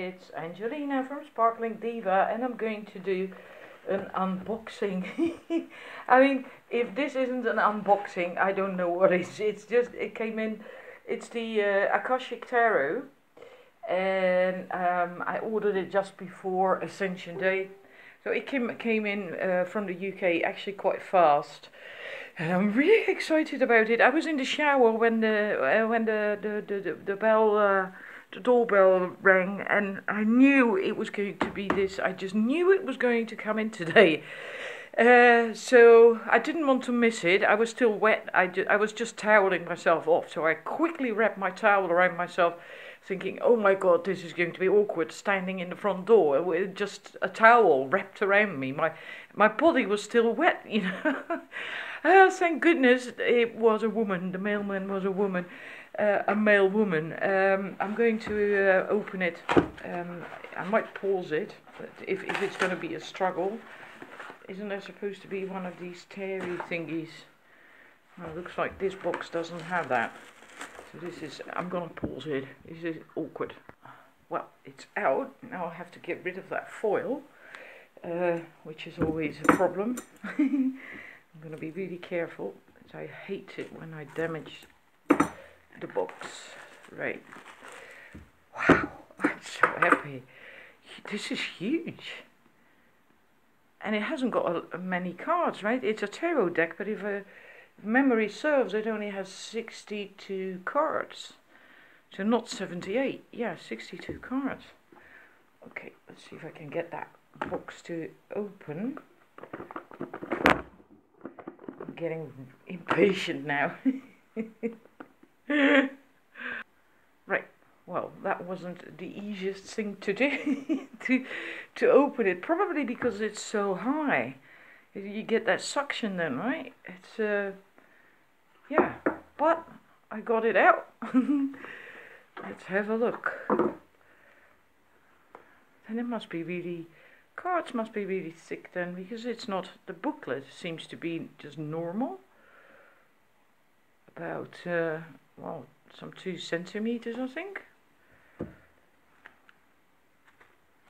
it's Angelina from Sparkling Diva, and I'm going to do an unboxing. I mean, if this isn't an unboxing, I don't know what is. It's just, it came in, it's the Akashic Tarot, and I ordered it just before Ascension Day. So it came in from the UK actually quite fast. And I'm really excited about it. I was in the shower when the bell, the doorbell rang, and I knew it was going to be this. I just knew it was going to come in today. So I didn't want to miss it. I was still wet. I was just toweling myself off. So I quickly wrapped my towel around myself, thinking, oh my God, this is going to be awkward standing in the front door with just a towel wrapped around me. My body was still wet, you know. Thank goodness it was a woman. The mailman was a woman, a male woman. I'm going to open it. I might pause it if it's going to be a struggle. Isn't there supposed to be one of these terry thingies? Well, looks like this box doesn't have that. So this is, I'm going to pause it. This is awkward. Well, it's out. Now I have to get rid of that foil, which is always a problem. I'm going to be really careful, because I hate it when I damage the box. Right. Wow, I'm so happy. This is huge. And it hasn't got many cards, right? It's a tarot deck, but if memory serves, it only has 62 cards. So not 78. Yeah, 62 cards. Okay, let's see if I can get that box to open. I'm getting impatient now. Right. Well, that wasn't the easiest thing to do, to open it. Probably because it's so high. You get that suction then, right? It's, yeah. But I got it out. Let's have a look. And it must be really, cards must be really thick then, because it's not, the booklet seems to be just normal. About, well, some 2 centimeters, I think.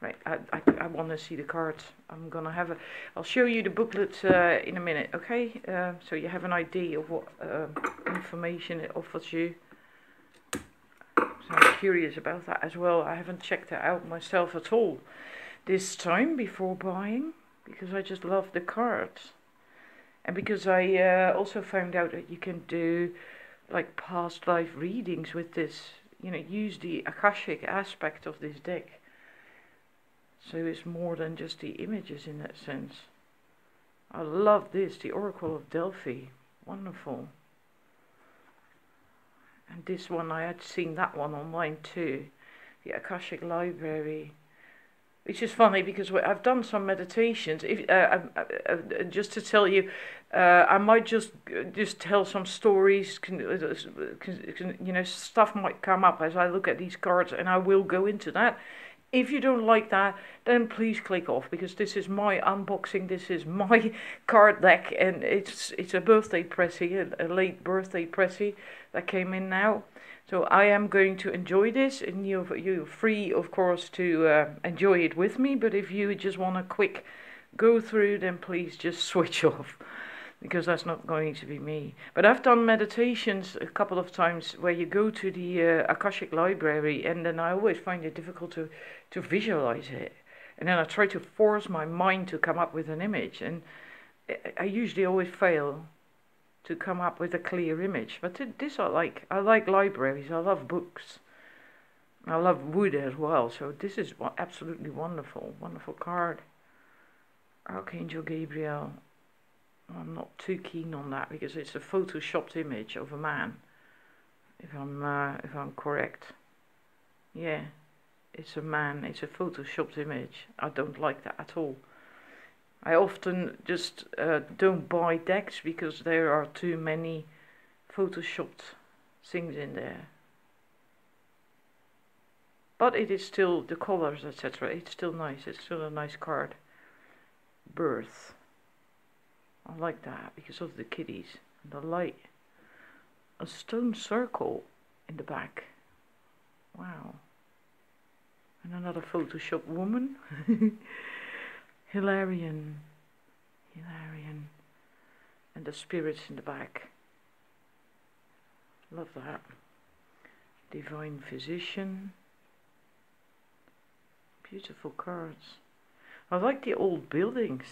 Right, I want to see the cards. I'm gonna have I'll show you the booklet in a minute, okay? So you have an idea of what information it offers you. So I'm curious about that as well. I haven't checked it out myself at all this time before buying, because I just love the cards. And because I also found out that you can do like past life readings with this, you know, use the Akashic aspect of this deck. So it's more than just the images in that sense. I love this, the Oracle of Delphi. Wonderful. And this one, I had seen that one online too. The Akashic Library. Which is funny because I've done some meditations. If just to tell you, I might just tell some stories. You know, stuff might come up as I look at these cards, and I will go into that. If you don't like that, then please click off, because this is my unboxing. This is my card deck, and it's a birthday pressy, a late birthday pressy that came in now. So I am going to enjoy this, and you're free, of course, to enjoy it with me. But if you just want a quick go through, then please just switch off, because that's not going to be me. But I've done meditations a couple of times where you go to the Akashic Library, and then I always find it difficult to visualize it. And then I try to force my mind to come up with an image, and I usually always fail to come up with a clear image. But this I like libraries, I love books. I love wood as well, so this is absolutely wonderful, wonderful card. Archangel Gabriel. I'm not too keen on that because it's a photoshopped image of a man, if I'm correct. Yeah, it's a man, it's a photoshopped image. I don't like that at all. I often just don't buy decks because there are too many photoshopped things in there. But it is still, the colors, etc., it's still nice. It's still a nice card. Birth. I like that because of the kitties and the light. A stone circle in the back. Wow. And another Photoshop woman. Hilarion. Hilarion. And the spirits in the back. Love that. Divine Physician. Beautiful cards. I like the old buildings.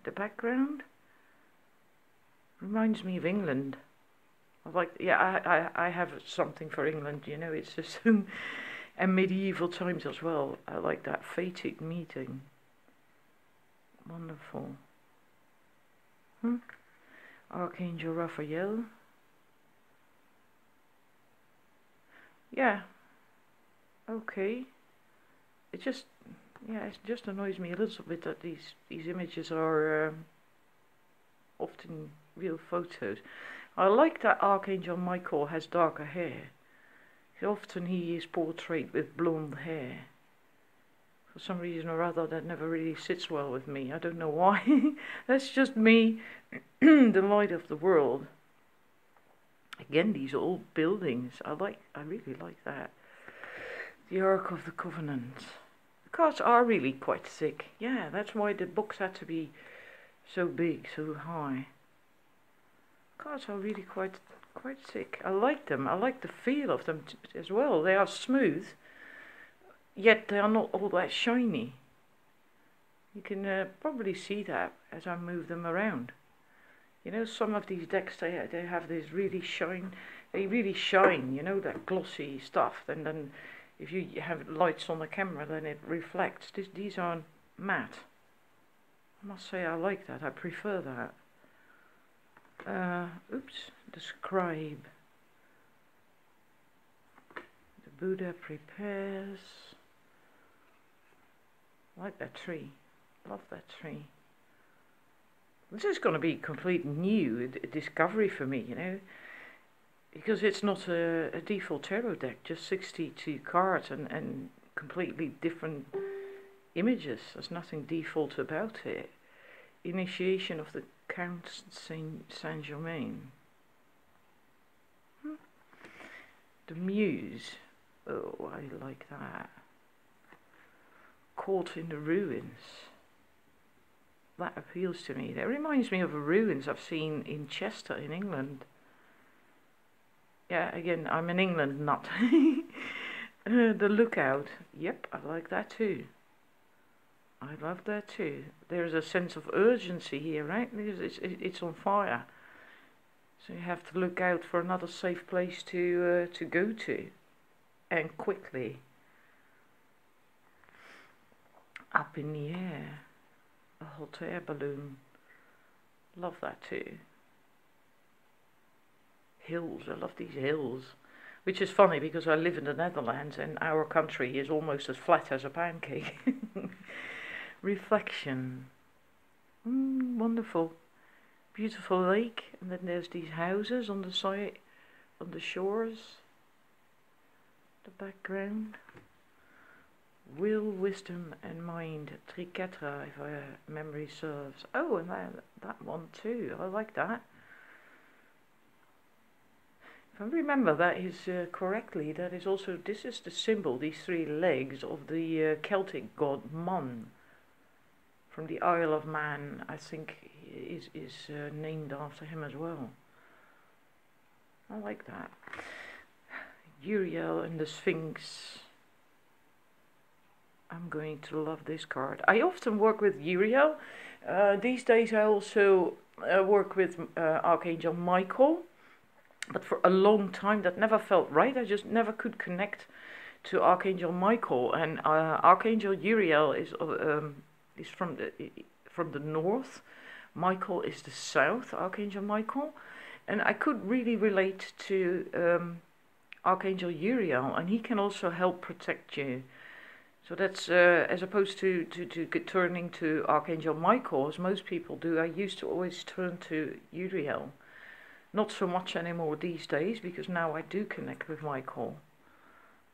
The background reminds me of England. I like, yeah, I have something for England, you know, it's just and medieval times as well. I like that fated meeting. Wonderful. Archangel Raphael. Yeah. Okay. It just, yeah, it just annoys me a little bit that these images are often real photos. I like that Archangel Michael has darker hair. Often he is portrayed with blonde hair. For some reason or other that never really sits well with me. I don't know why. That's just me. The light of the world. Again, these old buildings. I really like that. The Ark of the Covenant. The cards are really quite thick. Yeah, that's why the books had to be so big, so high. Cards are really quite thick. I like them. I like the feel of them as well. They are smooth, yet they are not all that shiny. You can probably see that as I move them around. You know, some of these decks they have this really shine. They really shine. You know, that glossy stuff. And then if you have lights on the camera, then it reflects. These are matte. I must say I like that. I prefer that. Oops, the Scribe. The Buddha prepares. I like that tree. Love that tree. This is going to be complete new discovery for me, you know, because it's not a default tarot deck, just 62 cards and completely different images. There's nothing default about it. Initiation of the Count Saint Germain. The Muse. Oh, I like that. Caught in the Ruins. That appeals to me. That reminds me of the ruins I've seen in Chester in England. Yeah, again, I'm an England nut. The Lookout. Yep, I like that too. I love that too. There's a sense of urgency here, right? Because it's on fire. So you have to look out for another safe place to go to. And quickly. Up in the air. A hot air balloon. Love that too. Hills. I love these hills. Which is funny because I live in the Netherlands and our country is almost as flat as a pancake. Reflection. Wonderful. Beautiful lake. And then there's these houses on the side, on the shores. The background. Will, wisdom and mind. Triquetra, if memory serves. Oh, and that one too. I like that. If I remember that is correctly, that is also, this is the symbol, these three legs of the Celtic god Mun. From the Isle of Man, I think is named after him as well. I like that. Uriel and the Sphinx. I'm going to love this card. I often work with Uriel. These days I also work with Archangel Michael. But for a long time that never felt right. I just never could connect to Archangel Michael. And Archangel Uriel is from the north. Michael is the south, Archangel Michael. And I could really relate to Archangel Uriel. And he can also help protect you. So that's, as opposed to turning to Archangel Michael, as most people do, I used to always turn to Uriel. Not so much anymore these days, because now I do connect with Michael.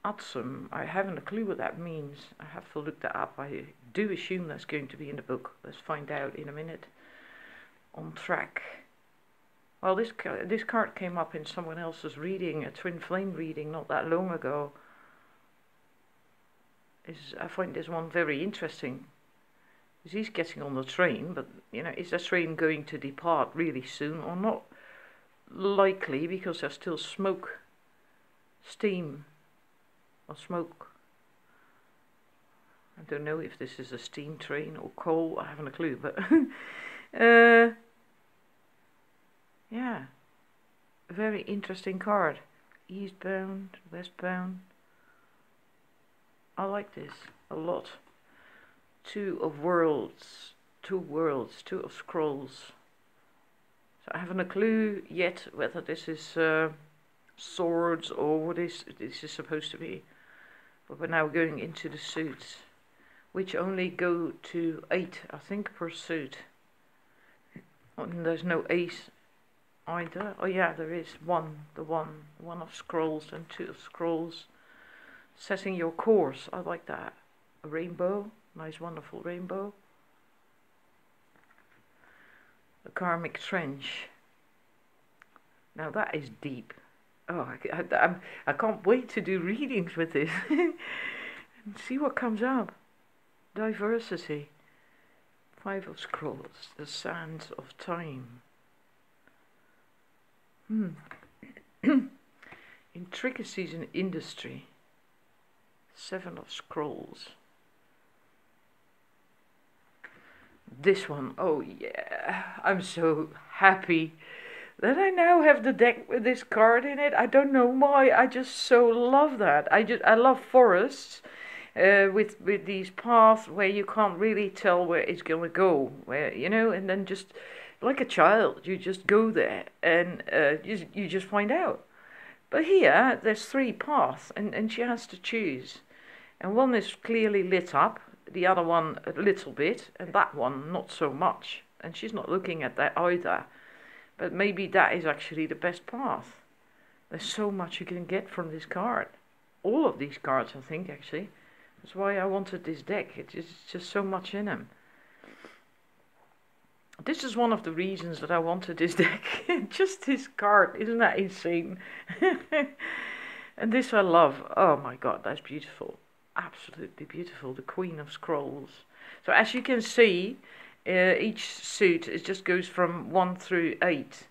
Awesome. I haven't a clue what that means. I have to look that up. I do assume that's going to be in the book. Let's find out in a minute. On track. Well, this card came up in someone else's reading, a twin flame reading, not that long ago. I find this one very interesting. Because he's getting on the train, but you know, is the train going to depart really soon or not? Likely, because there's still smoke, steam, or smoke. I don't know if this is a steam train or coal, I haven't a clue, but yeah, a very interesting card. Eastbound, westbound. I like this a lot. Two of worlds, two of scrolls. So I haven't a clue yet whether this is swords or what this is supposed to be. But we're now going into the suits, which only go to 8, I think, per suit. And there's no ace either. Oh yeah, there is one of scrolls and 2 of scrolls. Setting your course, I like that. A rainbow, nice wonderful rainbow. A karmic trench. Now that is deep. Oh, I can't wait to do readings with this and see what comes up. Diversity. 5 of scrolls. The sands of time. Intricacies in industry. 7 of scrolls. This one, oh yeah, I'm so happy that I now have the deck with this card in it. I don't know why, I just so love that. I love forests with these paths where you can't really tell where it's gonna go, where, you know, and then just like a child, you just go there and you just find out. But here, there's 3 paths and she has to choose. And one is clearly lit up, the other one a little bit, and that one not so much. And she's not looking at that either. But maybe that is actually the best path. There's so much you can get from this card. All of these cards, I think, actually. That's why I wanted this deck. It's just so much in them. This is one of the reasons that I wanted this deck. Just this card, isn't that insane? And this I love. Oh my god, that's beautiful. Absolutely beautiful. The Queen of Scrolls. So as you can see, each suit, it just goes from 1 through 8.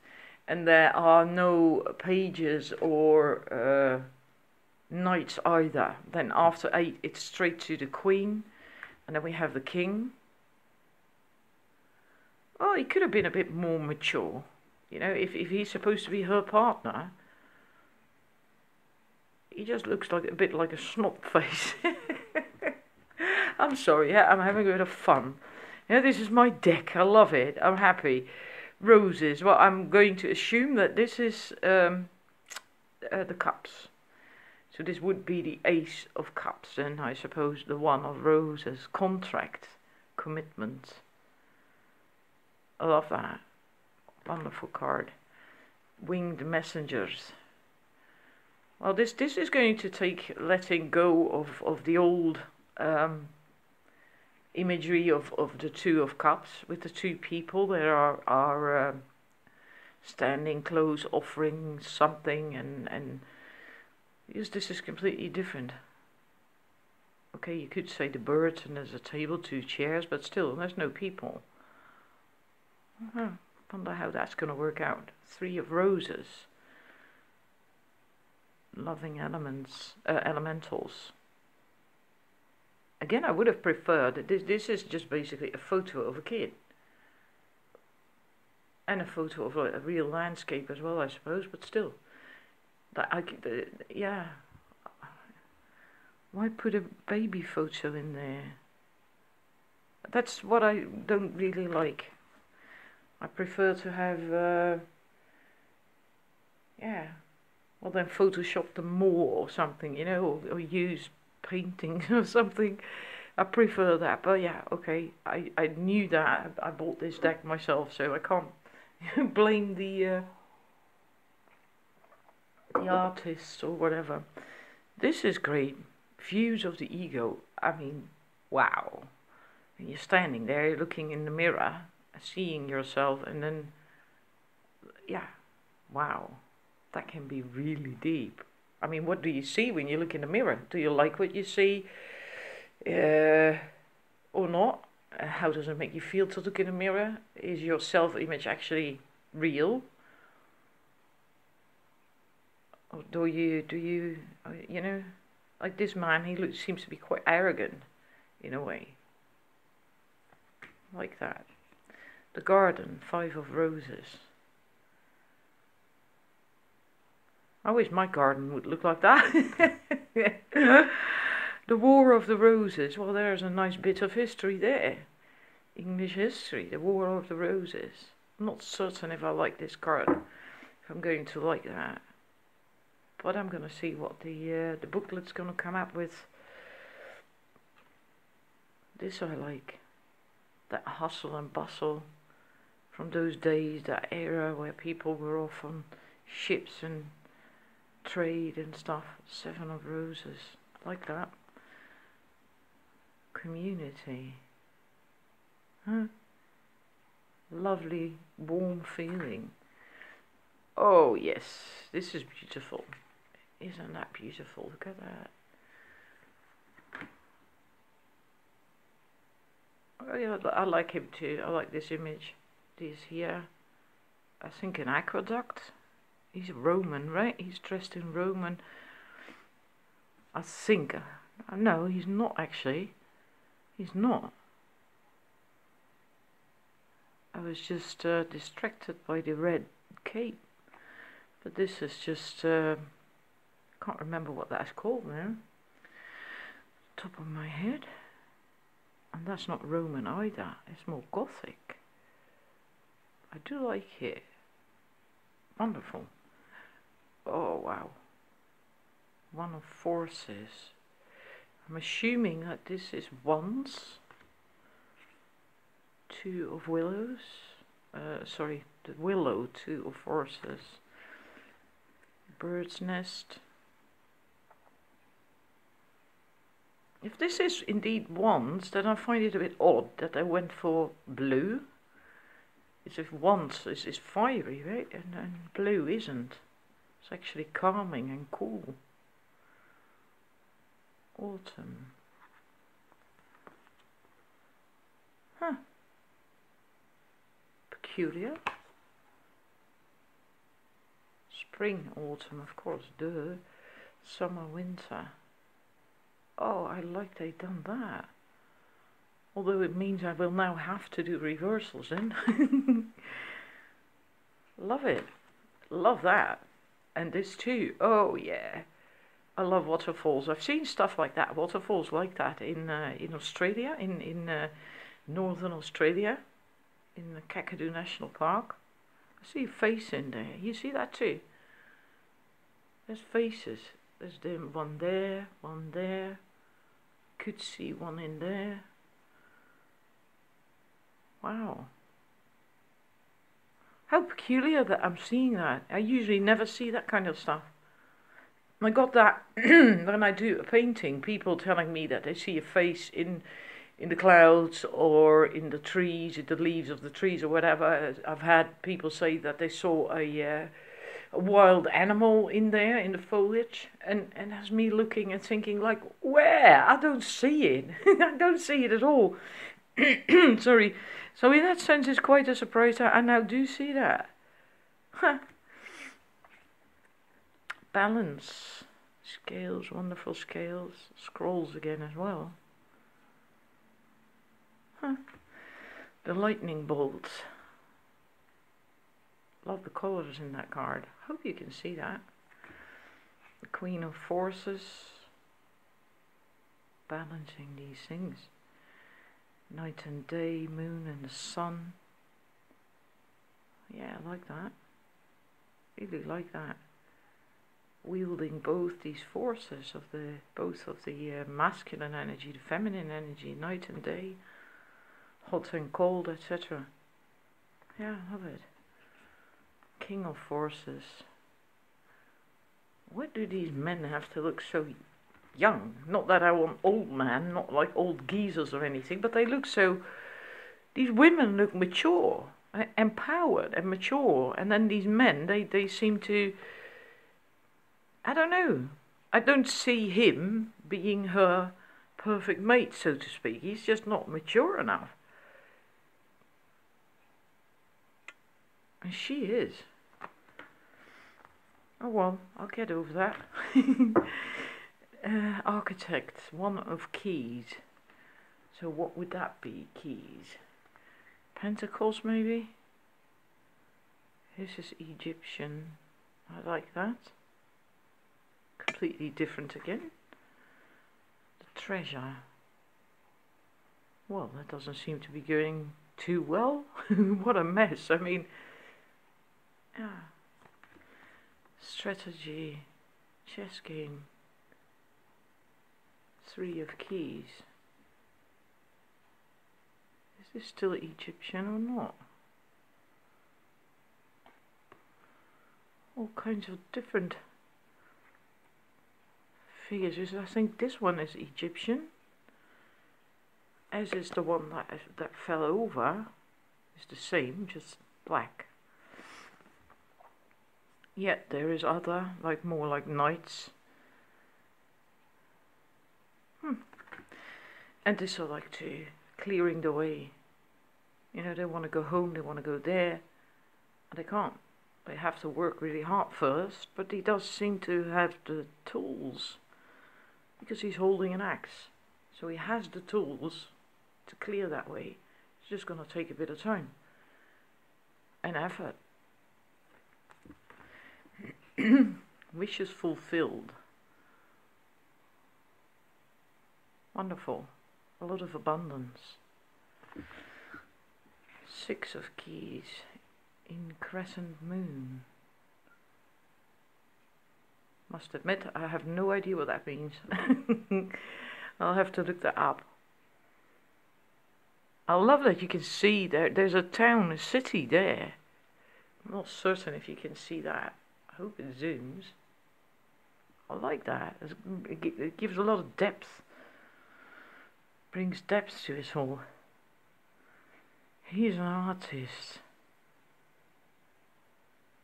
And there are no pages or knights either. Then after 8, it's straight to the Queen. And then we have the King. Well, he could have been a bit more mature. You know, if he's supposed to be her partner, he just looks like a bit like a snot face. I'm sorry, yeah, I'm having a bit of fun. Yeah, this is my deck. I love it. I'm happy. Roses. Well, I'm going to assume that this is the cups. So this would be the Ace of Cups, and I suppose the one of roses. Contract, commitment. I love that. Wonderful card. Winged messengers. Well, this is going to take letting go of the old imagery of the 2 of Cups with the 2 people that are standing close, offering something, and yes, this is completely different. Okay, you could say the bird and there's a table, 2 chairs, but still, there's no people. Wonder how that's going to work out. 3 of roses. Loving elementals. Again, I would have preferred that this is just basically a photo of a kid. And a photo of a real landscape as well, I suppose, but still. Yeah. Why put a baby photo in there? That's what I don't really like. I prefer to have, yeah. Well, then Photoshop them more or something, you know, or use painting or something. I prefer that, but yeah, okay. I knew that. I bought this deck myself, so I can't blame the artist or whatever. This is great. Views of the ego. I mean, wow. And you're standing there looking in the mirror, seeing yourself, and then, yeah, wow. That can be really deep. I mean, what do you see when you look in the mirror? Do you like what you see? or not. How does it make you feel to look in a mirror? Is your self-image actually real? Or do you, you know, like this man, he seems to be quite arrogant in a way. Like that. The garden, 5 of roses. I wish my garden would look like that. The War of the Roses. Well, there's a nice bit of history there. English history, the War of the Roses. I'm not certain if I like this card, if I'm going to like that. But I'm going to see what the booklet's going to come up with. This I like. That hustle and bustle from those days, that era where people were off on ships and trade and stuff. 7 of roses. Like that. Community. Huh? Lovely, warm feeling. Oh yes, this is beautiful. Isn't that beautiful? Look at that. Oh yeah, I like him too. I like this image. This here. I think an aqueduct. He's Roman, right? He's dressed in Roman. I think. No, he's not actually. He's not. I was just distracted by the red cape. But this is just, can't remember what that's called now. Top of my head. And that's not Roman either. It's more Gothic. I do like it. Wonderful. Oh wow. 1 of forces. I'm assuming that this is wands. 2 of willows. Sorry, the willow, 2 of horses. Bird's nest. If this is indeed wands, then I find it a bit odd that they went for blue. It's if wands is fiery, right? And blue isn't. It's actually calming and cool. Autumn. Huh. Peculiar. Spring, autumn, of course, duh. Summer, winter. Oh, I like they done that. Although it means I will now have to do reversals then. Love it. Love that. And this too. Oh yeah. I love waterfalls. I've seen stuff like that, waterfalls like that in Australia, in northern Australia, in the Kakadu National Park. I see a face in there. You see that too? There's faces. There's them, one there, one there. Could see one in there. Wow. How peculiar that I'm seeing that. I usually never see that kind of stuff. I got that when I do a painting, people telling me that they see a face in the clouds or in the trees, in the leaves of the trees or whatever. I've had people say that they saw a wild animal in there in the foliage, and that's me looking and thinking like, where? I don't see it. I don't see it at all. Sorry. So in that sense it's quite a surprise that I now do see that. Huh. Balance. Scales, wonderful scales. Scrolls again as well. Huh. The lightning bolts. Love the colours in that card. Hope you can see that. The Queen of Forces. Balancing these things. Night and day, moon and the sun. Yeah, I like that. Really like that. Wielding both these forces of both of the masculine energy, the feminine energy, night and day, hot and cold, etc. Yeah, I love it. King of Forces. Why do these men have to look so young? Not that I want old man, not like old geezers or anything, but they look so. These women look mature, empowered and mature, and then these men, they seem to. I don't know. I don't see him being her perfect mate, so to speak. He's just not mature enough. And she is. Oh well, I'll get over that. Architect, one of keys. So what would that be? Keys. Pentacles maybe? This is Egyptian. I like that. Completely different again. The treasure. Well, that doesn't seem to be going too well. What a mess. I mean, yeah. Strategy. Chess game. 3 of keys. Is this still Egyptian or not? All kinds of different figures. I think this one is Egyptian, as is the one that fell over. It's the same, just black. Yet there is other, like more like knights. And this I like to clearing the way. You know, they want to go home, they want to go there, and they can't. They have to work really hard first, but he does seem to have the tools, because he's holding an axe. So he has the tools to clear that way. It's just going to take a bit of time and effort. Wishes fulfilled. Wonderful. A lot of abundance. 6 of keys in crescent moon. Must admit, I have no idea what that means. I'll have to look that up. I love that you can see there's a town, a city there. I'm not certain if you can see that. I hope it zooms. I like that. It gives a lot of depth. Brings depth to it all. He's an artist.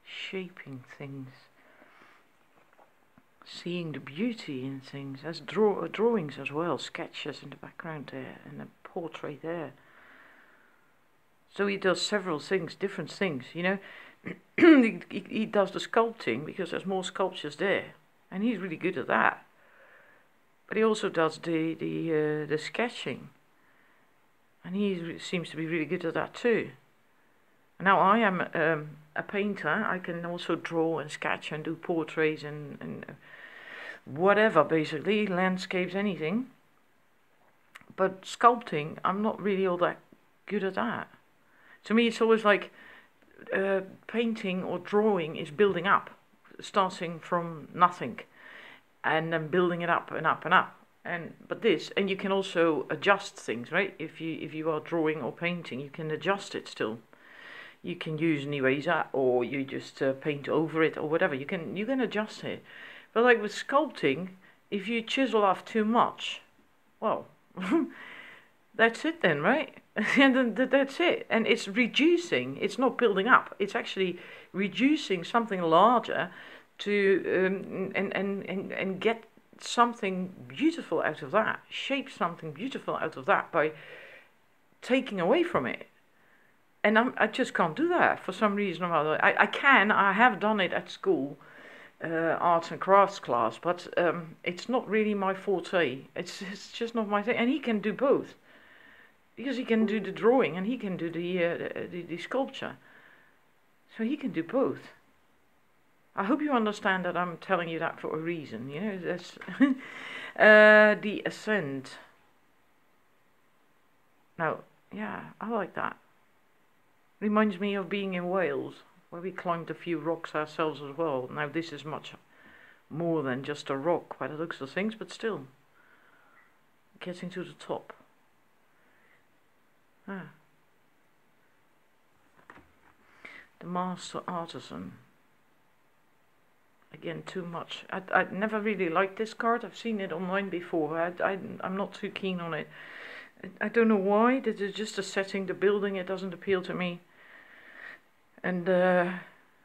Shaping things. Seeing the beauty in things. There's drawings as well. Sketches in the background there. And a portrait there. So he does several things, different things, you know. he does the sculpting because there's more sculptures there. And he's really good at that. But he also does the sketching. And he seems to be really good at that too. Now I am a painter. I can also draw and sketch and do portraits and whatever, basically, landscapes, anything. But sculpting, I'm not really all that good at that. To me, it's always like painting or drawing is building up, starting from nothing, and then building it up and up and up. But you can also adjust things, right? If you are drawing or painting, you can adjust it still. You can use an eraser, or you just paint over it, or whatever. You can adjust it. But like with sculpting, if you chisel off too much, well, that's it then, right? And that's it. And it's reducing. It's not building up. It's actually reducing something larger to and get something beautiful out of that. Shape something beautiful out of that by taking away from it. And I just can't do that for some reason or other. I have done it at school, arts and crafts class, but it's not really my forte. It's just not my thing. And he can do both, because he can do the drawing and he can do the sculpture. So he can do both. I hope you understand that I'm telling you that for a reason. You know, that's the ascent. Now, yeah, I like that. Reminds me of being in Wales, where we climbed a few rocks ourselves as well. Now this is much more than just a rock by the looks of things, but still, getting to the top. The Master Artisan. Again, too much. I never really liked this card. I've seen it online before. I'm not too keen on it. I don't know why. This is just the setting, the building. It doesn't appeal to me. And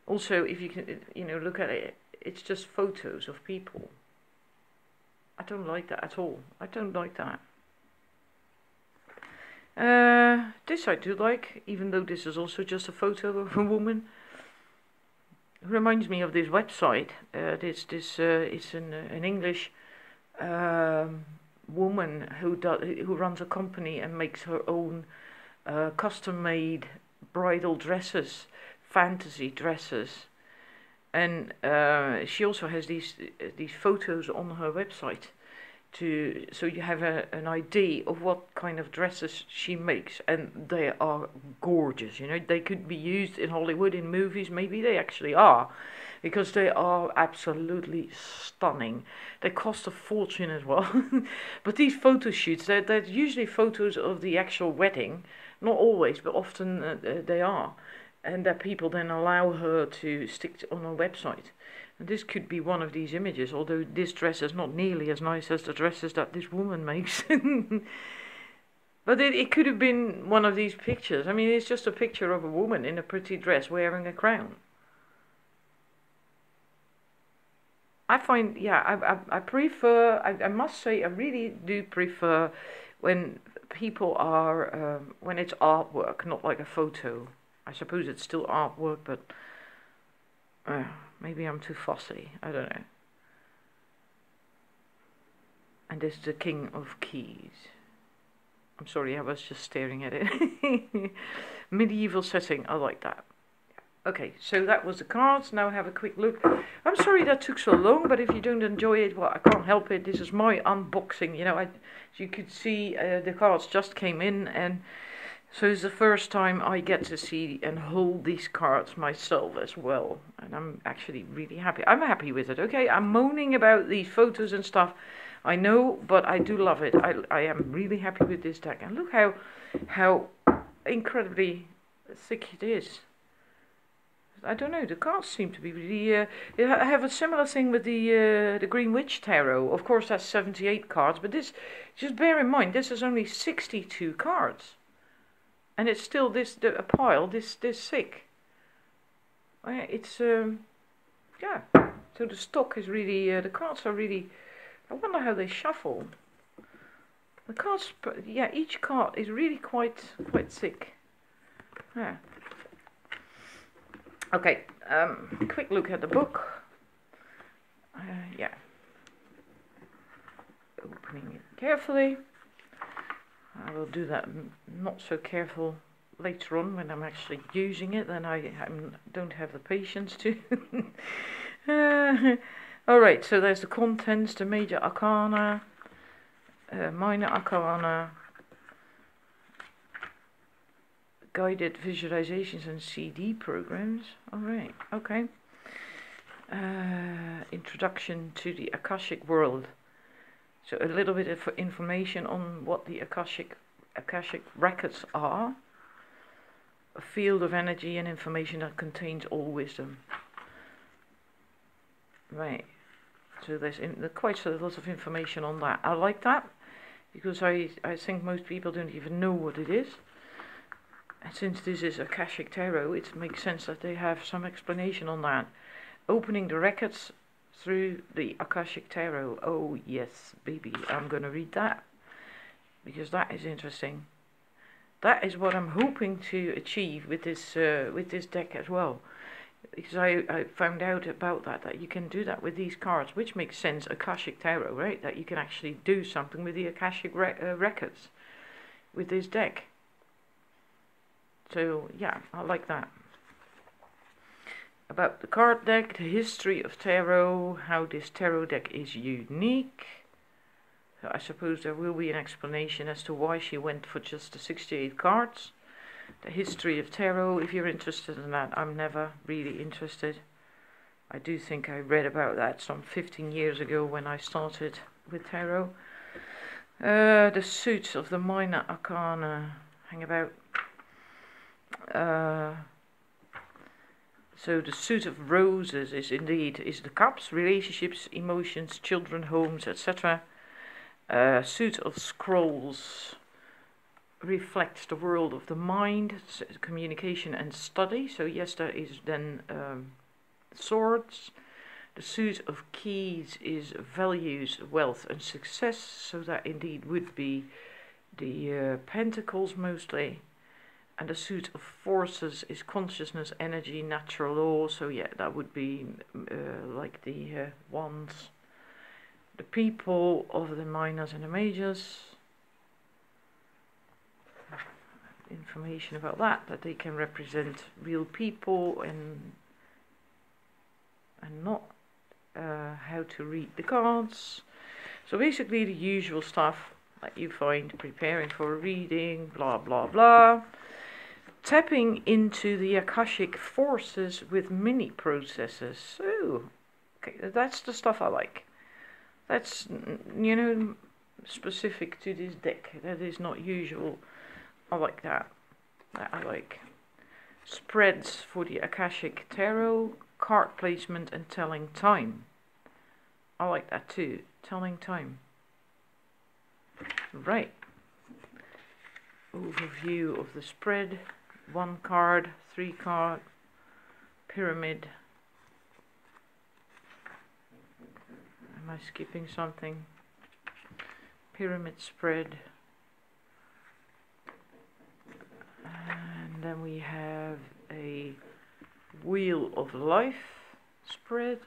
also, if you can, look at it, it's just photos of people. I don't like that at all. I don't like that. This I do like, even though this is also just a photo of a woman. It reminds me of this website. It's an English woman who runs a company and makes her own custom-made bridal dresses, fantasy dresses, and she also has these photos on her website so you have an idea of what kind of dresses she makes, and they are gorgeous. You know, they could be used in Hollywood in movies. Maybe they actually are, because they are absolutely stunning. They cost a fortune as well. But these photo shoots, they're usually photos of the actual wedding. Not always, but often they are. And that people then allow her to stick on her website. And this could be one of these images, although this dress is not nearly as nice as the dresses that this woman makes. But it could have been one of these pictures. I mean, it's just a picture of a woman in a pretty dress wearing a crown. I find, yeah, I prefer, I must say, I really do prefer when people are, when it's artwork, not like a photo. I suppose it's still artwork, but maybe I'm too fussy. I don't know. And this is the King of Keys. I'm sorry, I was just staring at it. Medieval setting, I like that. Okay, so that was the cards. Now have a quick look. I'm sorry that took so long, but if you don't enjoy it, well, I can't help it. This is my unboxing. You know, as you could see, the cards just came in, and so it's the first time I get to see and hold these cards myself as well. And I'm actually really happy. I'm happy with it, okay? I'm moaning about these photos and stuff, I know, but I do love it. I am really happy with this deck. And look how incredibly thick it is. I don't know, the cards seem to be really... I have a similar thing with the Green Witch Tarot. Of course, that's 78 cards, but this, just bear in mind, this is only 62 cards. And it's still a pile this thick. It's, yeah, so the stock is really, the cards are really... I wonder how they shuffle. The cards, yeah, each card is really quite thick. Yeah. Okay, quick look at the book. Yeah. Opening it carefully. I will do that not so careful later on when I'm actually using it. Then I don't have the patience to. Alright, so there's the contents, the major arcana, minor arcana, guided visualizations and CD programs. Alright, okay. Introduction to the Akashic world. So a little bit of information on what the Akashic records are. A field of energy and information that contains all wisdom. Right. So there's quite a lot of information on that. I like that, because I think most people don't even know what it is. And since this is Akashic Tarot, it makes sense that they have some explanation on that. Opening the records through the Akashic Tarot. Oh yes, baby, I'm gonna read that, because that is interesting. That is what I'm hoping to achieve with this deck as well. Because I found out about that you can do that with these cards, which makes sense. Akashic Tarot, right? That you can actually do something with the Akashic records with this deck. So yeah, I like that. About the card deck, the history of tarot, how this tarot deck is unique. So I suppose there will be an explanation as to why she went for just the 68 cards. The history of tarot, if you're interested in that. I'm never really interested. I do think I read about that some 15 years ago when I started with tarot. The suits of the minor arcana hang about. So the suit of roses is the cups, relationships, emotions, children, homes, etc. Suit of scrolls reflects the world of the mind, communication and study. So yes, there is then swords. The suit of keys is values, wealth and success. So that indeed would be the Pentacles mostly, and the suit of forces is consciousness, energy, natural law. So yeah, that would be like the wands. The people of the minors and the majors. Information about that they can represent real people and not how to read the cards. So basically the usual stuff that you find preparing for a reading, blah blah blah. Tapping into the Akashic forces with mini processes. So, okay, that's the stuff I like. That's, you know, specific to this deck. That is not usual. I like that. I like spreads for the Akashic Tarot, card placement and telling time. I like that too. Telling time. Right. Overview of the spread. 1 card, 3 card, pyramid. Am I skipping something? Pyramid spread. And then we have a wheel of life spread.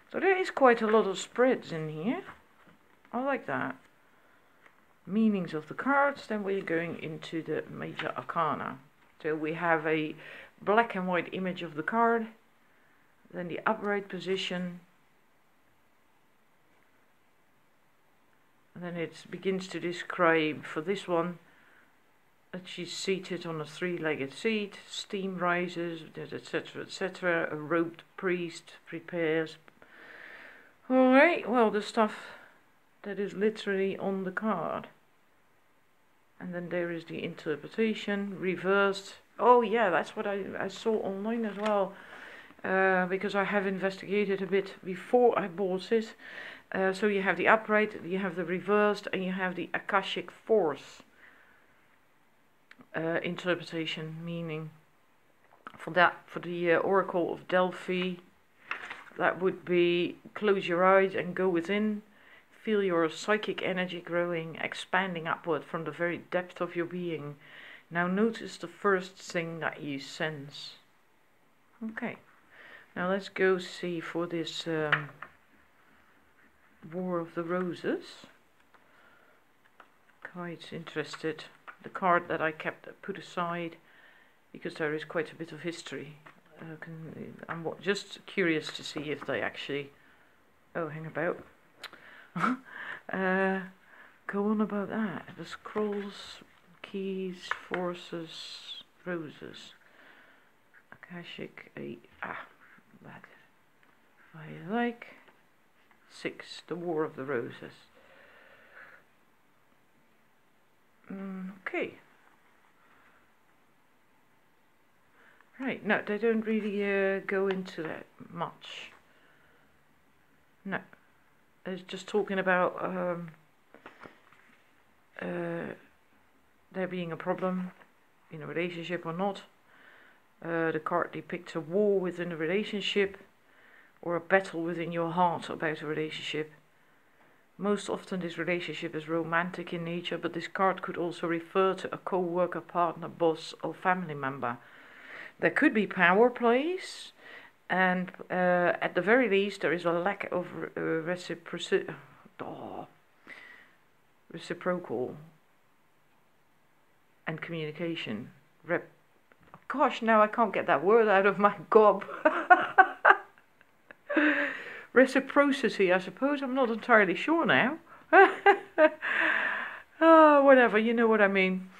So there is quite a lot of spreads in here. I like that. Meanings of the cards. Then we're going into the major arcana. So we have a black and white image of the card, then the upright position, and then it begins to describe for this one that she's seated on a 3-legged seat, steam rises, etc, etc. A robed priest prepares. Alright, well, the stuff that is literally on the card. And then there is the interpretation, reversed. Oh yeah, that's what I saw online as well. Because I have investigated a bit before I bought it. So you have the upright, you have the reversed, and you have the Akashic force interpretation, meaning for the Oracle of Delphi, that would be close your eyes and go within. Feel your psychic energy growing, expanding upward from the very depth of your being. Now notice the first thing that you sense. Okay, now let's go see for this War of the Roses. Quite interested. The card that I put aside because there is quite a bit of history. I'm just curious to see if they actually hang about. Go on about that. The scrolls, keys, forces, roses. Akashic 8. That I like. 6. The War of the Roses. Okay. Right. No, they don't really go into that much. No. It's just talking about there being a problem in a relationship or not. The card depicts a war within a relationship or a battle within your heart about a relationship. Most often this relationship is romantic in nature, but this card could also refer to a co-worker, partner, boss or family member. There could be power plays, and at the very least there is a lack of reciprocal and communication. Gosh, now I can't get that word out of my gob. Reciprocity, I suppose. I'm not entirely sure now. Oh, whatever, you know what I mean.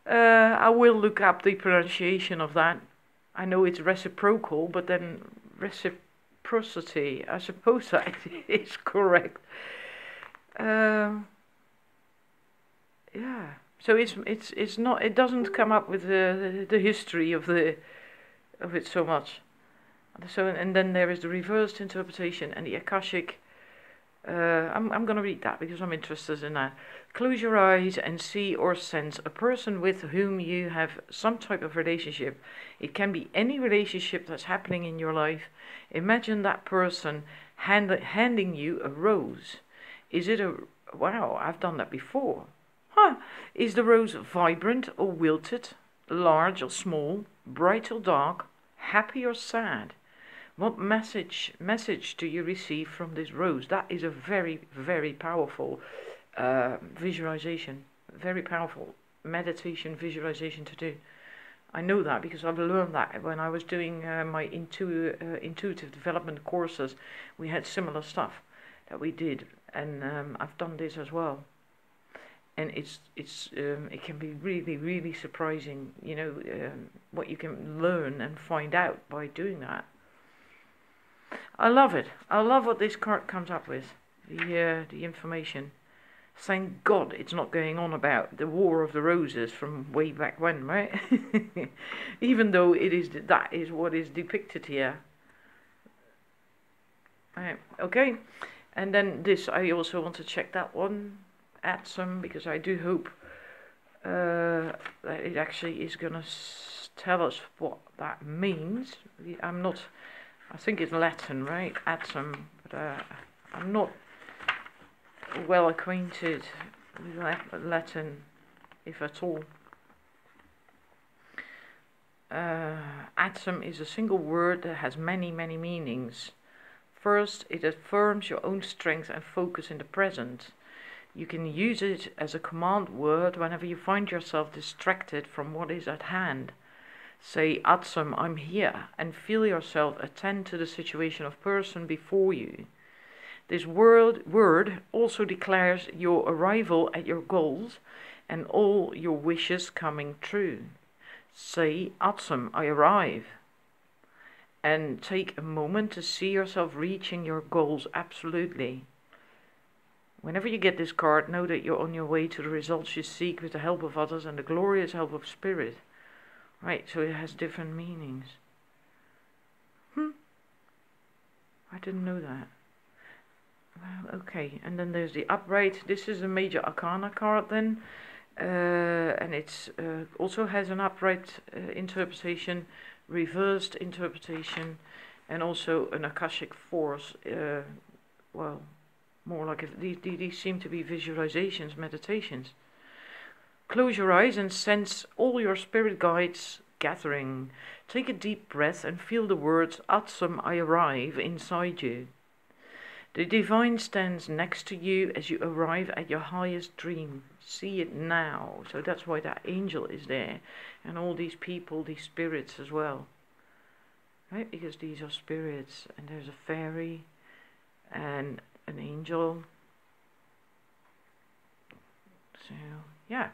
I will look up the pronunciation of that. I know it's reciprocal, but then reciprocity, I suppose that is correct. Yeah. So it's not. It doesn't come up with the history of it so much. So and then there is the reversed interpretation and the Akashic. I'm going to read that because I'm interested in that. Close your eyes and see or sense a person with whom you have some type of relationship. It can be any relationship that's happening in your life. Imagine that person handing you a rose. Is it a wow, I've done that before. Huh. Is the rose vibrant or wilted, large or small, bright or dark, happy or sad? What message do you receive from this rose? That is a very, very powerful visualization. Very powerful meditation visualization to do. I know that because I've learned that when I was doing my intuitive development courses. We had similar stuff that we did, and I've done this as well. And it can be really, really surprising, what you can learn and find out by doing that. I love it. I love what this card comes up with. The information. Thank God it's not going on about the War of the Roses from way back when, right? Even though that is what is depicted here. Right, okay, and then this, I also want to check that one, add some, because I do hope that it actually is going to tell us what that means. I think it's Latin, right? Add some, but I'm not well acquainted with Latin, if at all. Atom is a single word that has many, many meanings. First, it affirms your own strength and focus in the present. You can use it as a command word whenever you find yourself distracted from what is at hand. Say, Atsum, I'm here, and feel yourself attend to the situation of person before you. This word also declares your arrival at your goals and all your wishes coming true. Say, Atsum, I arrive. And take a moment to see yourself reaching your goals absolutely. Whenever you get this card, know that you're on your way to the results you seek with the help of others and the glorious help of spirit. Right, so it has different meanings. I didn't know that. Well, okay, and then there's the upright. This is a major arcana card then. And it's also has an upright interpretation, reversed interpretation, and also an Akashic force. Well, more like these seem to be visualizations, meditations. Close your eyes and sense all your spirit guides gathering. Take a deep breath and feel the words Atsum, I arrive inside you. The divine stands next to you as you arrive at your highest dream. See it now. So that's why that angel is there. And all these people, these spirits as well. Right? Because these are spirits. And there's a fairy and an angel. So, yeah.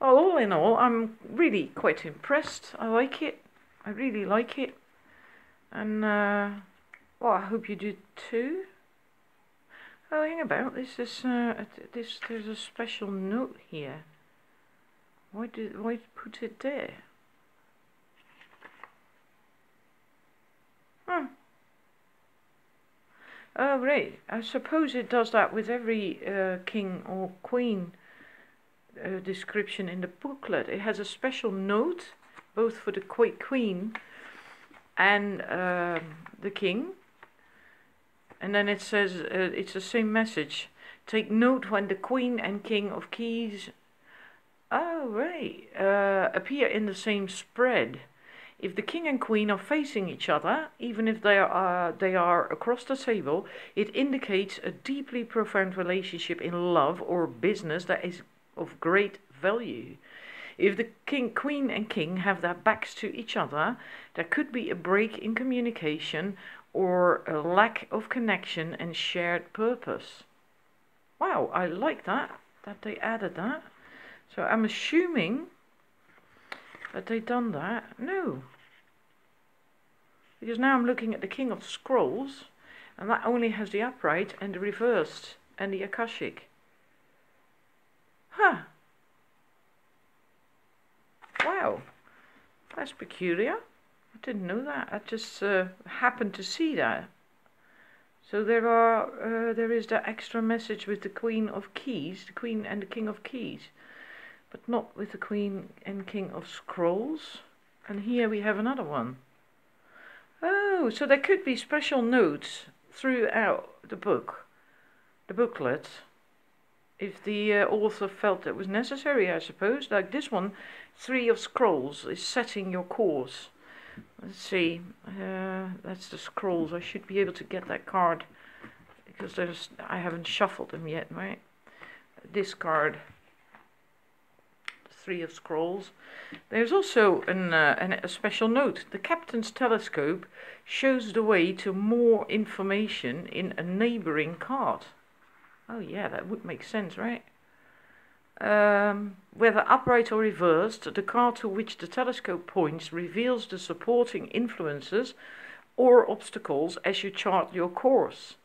Well, all in all, I'm really quite impressed. I like it. I really like it. And, well, I hope you do too. Oh, hang about. There's a special note here. Why put it there? Oh, right. I suppose it does that with every king or queen description in the booklet. It has a special note, both for the queen and the king. And then it says, it's the same message. Take note when the queen and king of keys, appear in the same spread. If the king and queen are facing each other, even if they are across the table, it indicates a deeply profound relationship in love or business that is of great value. If the queen and king have their backs to each other, there could be a break in communication or a lack of connection and shared purpose. Wow, I like that they added that. So I'm assuming that they done that. No. Because now I'm looking at the King of Scrolls, and that only has the upright and the reversed and the Akashic. Huh. Wow. That's peculiar. I didn't know that. I just happened to see that. So there is that extra message with the Queen of Keys, the Queen and the King of Keys, but not with the Queen and King of Scrolls. And here we have another one. Oh, so there could be special notes throughout the booklet, if the author felt it was necessary, I suppose. Like this one, Three of Scrolls, is setting your course. Let's see, that's the scrolls. I should be able to get that card because I haven't shuffled them yet, right? This card, Three of Scrolls. There's also a special note. The captain's telescope shows the way to more information in a neighboring card. Oh yeah, that would make sense, right? Whether upright or reversed, the card to which the telescope points reveals the supporting influences or obstacles as you chart your course.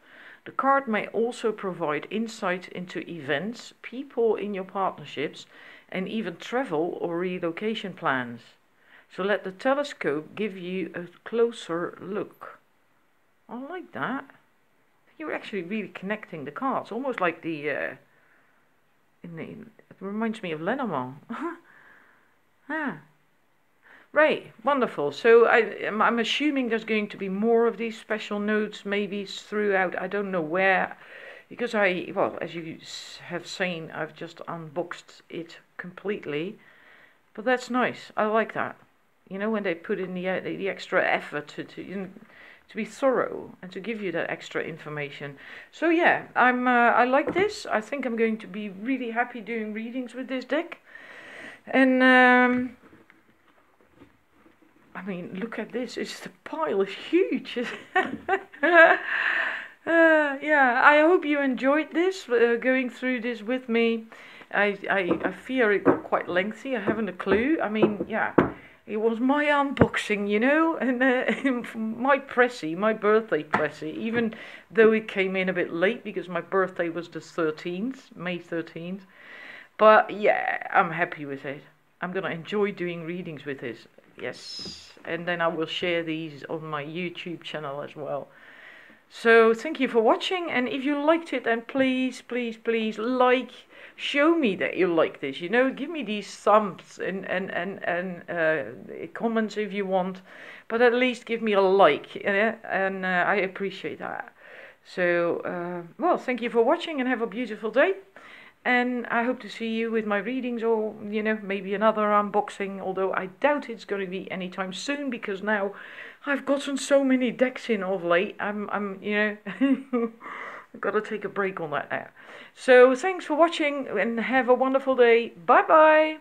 The card may also provide insight into events, people in your partnerships, and even travel or relocation plans. So let the telescope give you a closer look. I like that. You're actually really connecting the cards, almost like it reminds me of Lenormand. Ah. Right, wonderful. So I'm assuming there's going to be more of these special notes, maybe throughout. I don't know where, because well, as you have seen, I've just unboxed it completely. But that's nice. I like that. You know, when they put in the extra effort to be thorough and to give you that extra information. So yeah, I like this. I think I'm going to be really happy doing readings with this deck. And I mean, look at this. The pile is huge. Yeah, I hope you enjoyed this, going through this with me. I fear it got quite lengthy. I haven't a clue. I mean, yeah, it was my unboxing, you know, and my birthday pressy, even though it came in a bit late because my birthday was the 13th, May 13th. But yeah, I'm happy with it. I'm going to enjoy doing readings with this. Yes. And then I will share these on my YouTube channel as well. So thank you for watching. And if you liked it, then please, please, please show me that you like this. You know, give me these thumbs and comments if you want. But at least give me a like. And I appreciate that. So, well, thank you for watching and have a beautiful day. And I hope to see you with my readings, or, you know, maybe another unboxing, although I doubt it's going to be anytime soon, because now I've gotten so many decks in of late. You know, I've got to take a break on that now. So thanks for watching and have a wonderful day. Bye bye.